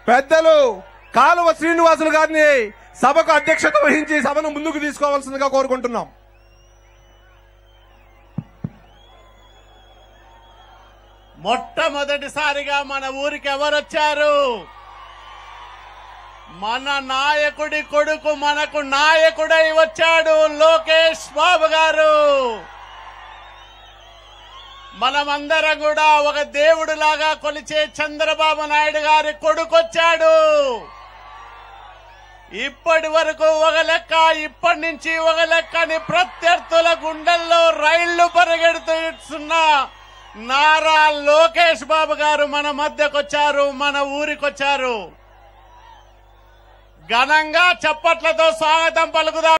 పెద్దలు కాలువ శ్రీనివాసులు గారిని సభకు అధ్యక్షత వహించి సభను ముందుకు తీసుకోవాల్సిందిగా కోరుకుంటున్నాం. మొట్టమొదటిసారిగా మన ఊరికి ఎవరొచ్చారు? మన నాయకుడి కొడుకు మనకు నాయకుడై వచ్చాడు, లోకేష్ బాబు గారు. మనమందరం కూడా ఒక దేవుడిలాగా కొలిచే చంద్రబాబు నాయుడు గారి కొడుకొచ్చాడు. ఇప్పటి వరకు ఒక లెక్క, ఇప్పటి నుంచి ఒక లెక్కని ప్రత్యర్థుల గుండెల్లో రైళ్లు పరిగెడుతున్న నారా లోకేష్ బాబు గారు మన మధ్యకొచ్చారు, మన ఊరికొచ్చారు. ఘనంగా చప్పట్లతో స్వాగతం పలుకుదాం.